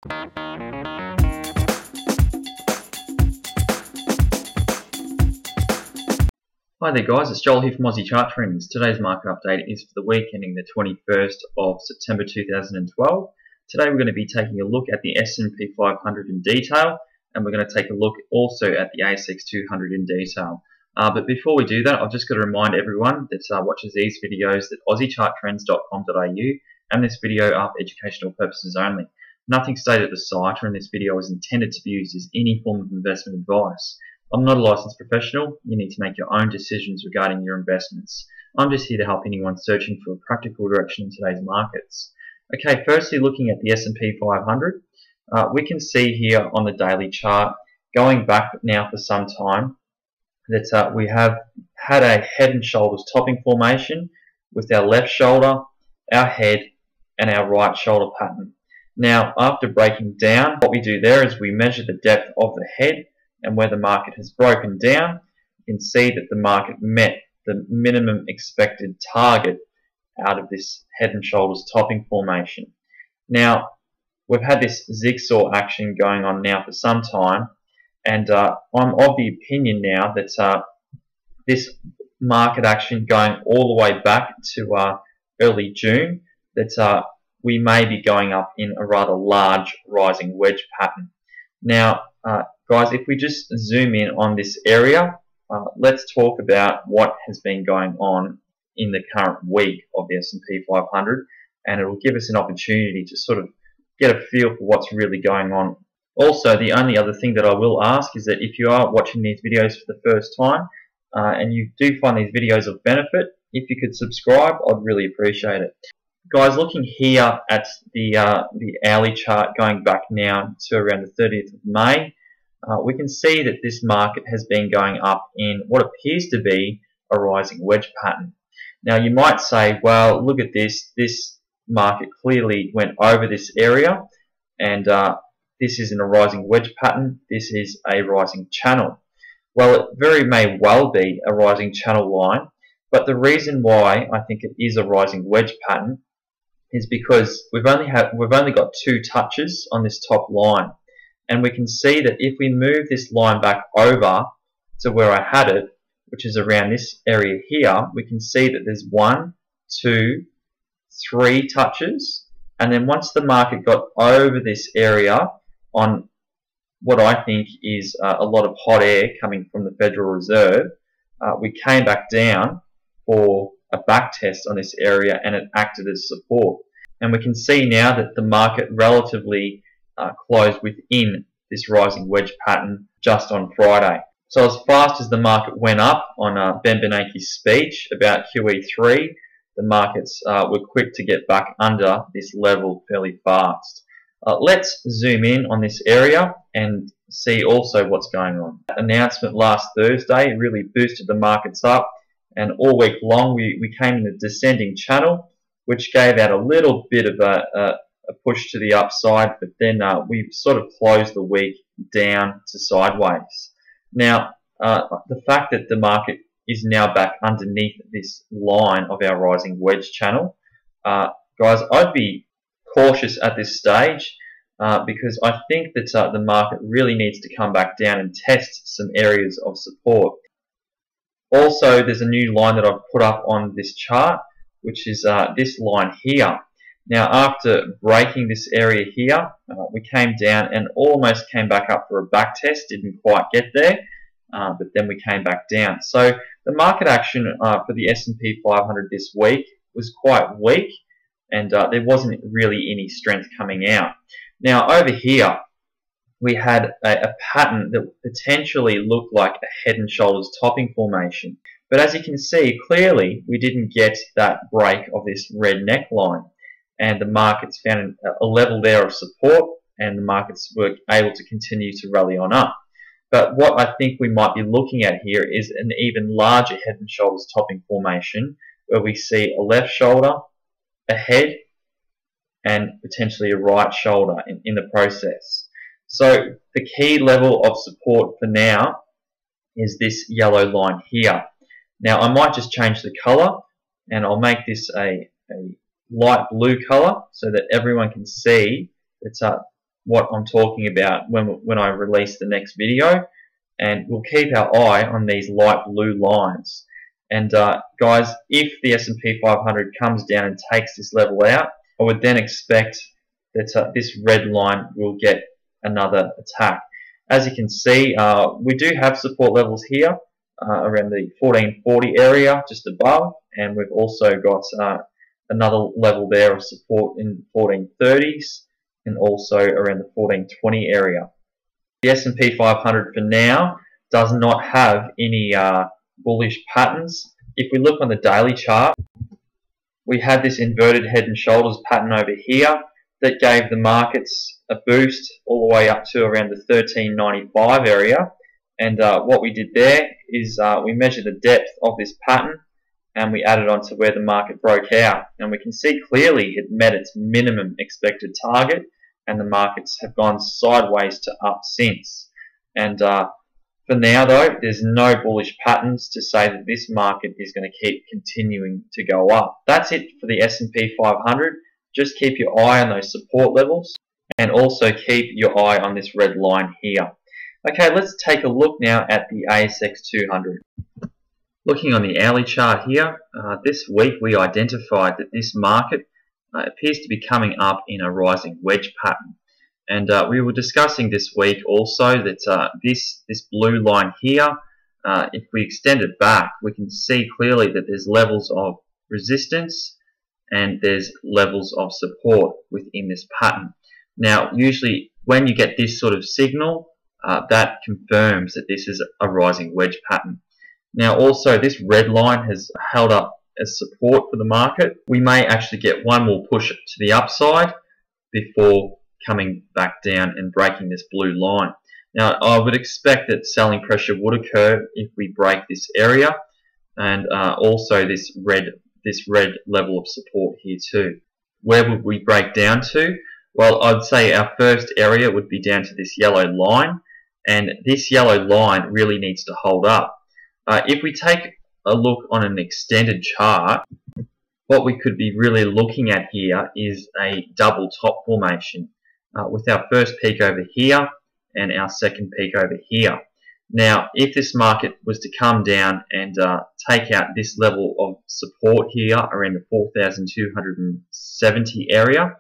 Hi there guys, it's Joel here from Aussie Chart Trends. Today's market update is for the week ending the 21st of September 2012. Today we're going to be taking a look at the smp500 in detail, and we're going to take a look also at the asx200 in detail. But before we do that, I've just got to remind everyone that watches these videos that aussiecharttrends.com.au, and this video are for educational purposes only. Nothing stated at the site or in this video is intended to be used as any form of investment advice. I'm not a licensed professional. You need to make your own decisions regarding your investments. I'm just here to help anyone searching for a practical direction in today's markets. Okay, firstly looking at the S&P 500, we can see here on the daily chart, going back now for some time, that we have had a head and shoulders topping formation with our left shoulder, our head, and our right shoulder pattern. Now, after breaking down, what we do there is we measure the depth of the head, and where the market has broken down, you can see that the market met the minimum expected target out of this head and shoulders topping formation. Now, we've had this zigzag action going on now for some time, and I'm of the opinion now that this market action going all the way back to early June, that we may be going up in a rather large rising wedge pattern. Now, guys, if we just zoom in on this area, let's talk about what has been going on in the current week of the S&P 500, and it will give us an opportunity to sort of get a feel for what's really going on. Also, the only other thing that I will ask is that if you are watching these videos for the first time, and you do find these videos of benefit, if you could subscribe, I'd really appreciate it. Guys, looking here at the hourly chart going back now to around the 30th of May, we can see that this market has been going up in what appears to be a rising wedge pattern. Now, you might say, well, look at this. This market clearly went over this area, and this isn't a rising wedge pattern. This is a rising channel. Well, it very may well be a rising channel line, but the reason why I think it is a rising wedge pattern is because we've only got two touches on this top line, and we can see that if we move this line back over to where I had it, which is around this area here, we can see that there's 1, 2, 3 touches, and then once the market got over this area on what I think is a lot of hot air coming from the Federal Reserve, we came back down for a back test on this area, and it acted as support. And we can see now that the market relatively closed within this rising wedge pattern just on Friday. So as fast as the market went up on Ben Bernanke's speech about QE3, the markets were quick to get back under this level fairly fast. Let's zoom in on this area and see also what's going on. That announcement last Thursday really boosted the markets up, and all week long we came in a descending channel, which gave out a little bit of a push to the upside, but then we sort of closed the week down to sideways. Now, the fact that the market is now back underneath this line of our rising wedge channel, guys, I'd be cautious at this stage because I think that the market really needs to come back down and test some areas of support. Also, there's a new line that I've put up on this chart, which is this line here. Now, after breaking this area here, we came down and almost came back up for a back test, didn't quite get there, but then we came back down. So the market action for the S&P 500 this week was quite weak, and there wasn't really any strength coming out. Now, over here, we had a pattern that potentially looked like a head and shoulders topping formation. But as you can see, clearly we didn't get that break of this red neckline, and the markets found a level there of support, and the markets were able to continue to rally on up. But what I think we might be looking at here is an even larger head and shoulders topping formation, where we see a left shoulder, a head, and potentially a right shoulder in the process. So the key level of support for now is this yellow line here. Now I might just change the color, and I'll make this a light blue color so that everyone can see that what I'm talking about when I release the next video, and we'll keep our eye on these light blue lines. And guys, if the S&P 500 comes down and takes this level out, I would then expect that this red line will get another attack. As you can see, we do have support levels here around the 1440 area just above, and we've also got another level there of support in 1430s and also around the 1420 area. The S&P 500 for now does not have any bullish patterns. If we look on the daily chart, we had this inverted head and shoulders pattern over here that gave the markets a boost all the way up to around the 1395 area. And what we did there is we measured the depth of this pattern and we added on to where the market broke out. And we can see clearly it met its minimum expected target, and the markets have gone sideways to up since. And for now though, there's no bullish patterns to say that this market is going to keep continuing to go up. That's it for the S&P 500. Just keep your eye on those support levels and also keep your eye on this red line here. Okay, let's take a look now at the asx200. Looking on the hourly chart here, this week we identified that this market appears to be coming up in a rising wedge pattern. And we were discussing this week also that this blue line here, if we extend it back, we can see clearly that there's levels of resistance and there's levels of support within this pattern. Now, usually when you get this sort of signal, that confirms that this is a rising wedge pattern. Now, also this red line has held up as support for the market. We may actually get one more push to the upside before coming back down and breaking this blue line. Now, I would expect that selling pressure would occur if we break this area, and also this red level of support here too. Where would we break down to? Well, I'd say our first area would be down to this yellow line, and this yellow line really needs to hold up. If we take a look on an extended chart, what we could be really looking at here is a double top formation with our first peak over here and our second peak over here. Now, if this market was to come down and take out this level of support here around the 4,270 area,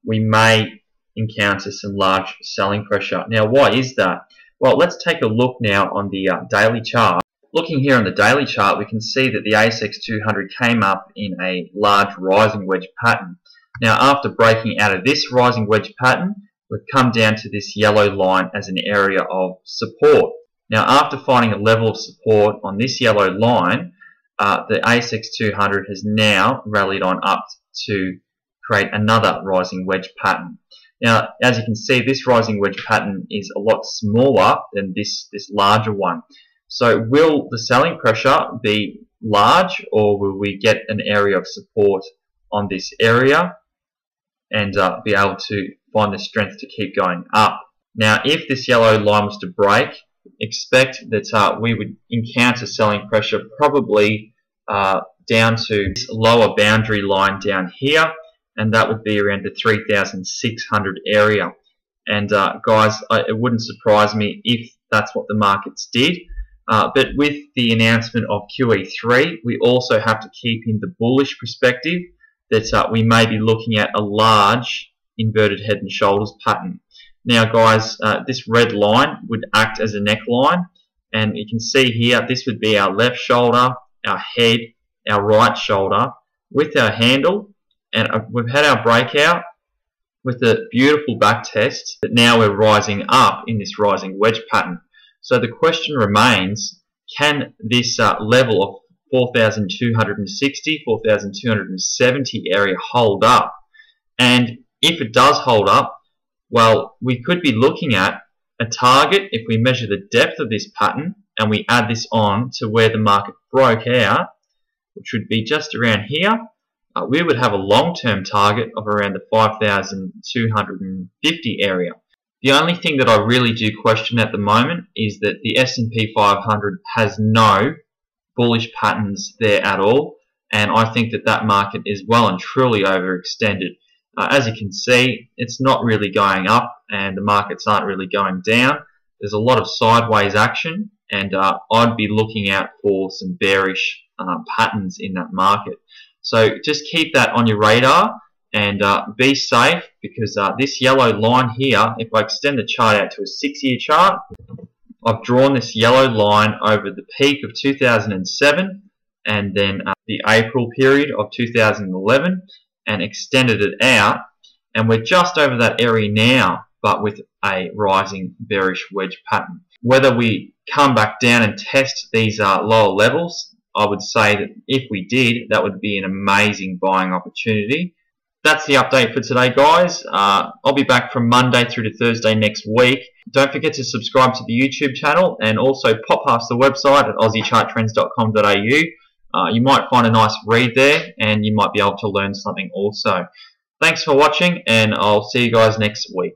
we may encounter some large selling pressure. Now, why is that? Well, let's take a look now on the daily chart. Looking here on the daily chart, we can see that the asx200 came up in a large rising wedge pattern. Now, after breaking out of this rising wedge pattern, we've come down to this yellow line as an area of support. Now, after finding a level of support on this yellow line, the asx200 has now rallied on up to create another rising wedge pattern. Now, as you can see, this rising wedge pattern is a lot smaller than this larger one. So will the selling pressure be large, or will we get an area of support on this area and be able to find the strength to keep going up? Now, if this yellow line was to break, expect that we would encounter selling pressure probably down to this lower boundary line down here, and that would be around the 3,600 area. And guys, it wouldn't surprise me if that's what the markets did. But with the announcement of QE3, we also have to keep in the bullish perspective that we may be looking at a large inverted head and shoulders pattern. Now, guys, this red line would act as a neckline, and you can see here this would be our left shoulder, our head, our right shoulder with our handle, and we've had our breakout with a beautiful back test, but now we're rising up in this rising wedge pattern. So the question remains, can this level of 4,260, 4,270 area hold up? And if it does hold up, well, we could be looking at a target if we measure the depth of this pattern and we add this on to where the market broke out, which would be just around here. We would have a long-term target of around the 5,250 area. The only thing that I really do question at the moment is that the S&P 500 has no bullish patterns there at all, and I think that that market is well and truly overextended. As you can see, it's not really going up and the markets aren't really going down. There's a lot of sideways action, and I'd be looking out for some bearish patterns in that market. So just keep that on your radar and be safe, because this yellow line here, if I extend the chart out to a 6-year chart, I've drawn this yellow line over the peak of 2007 and then the April period of 2011 and extended it out, and we're just over that area now, but with a rising bearish wedge pattern. Whether we come back down and test these lower levels, I would say that if we did, that would be an amazing buying opportunity. That's the update for today, guys. I'll be back from Monday through to Thursday next week. Don't forget to subscribe to the YouTube channel and also pop past the website at asx200.com.au. You might find a nice read there and you might be able to learn something also. Thanks for watching, and I'll see you guys next week.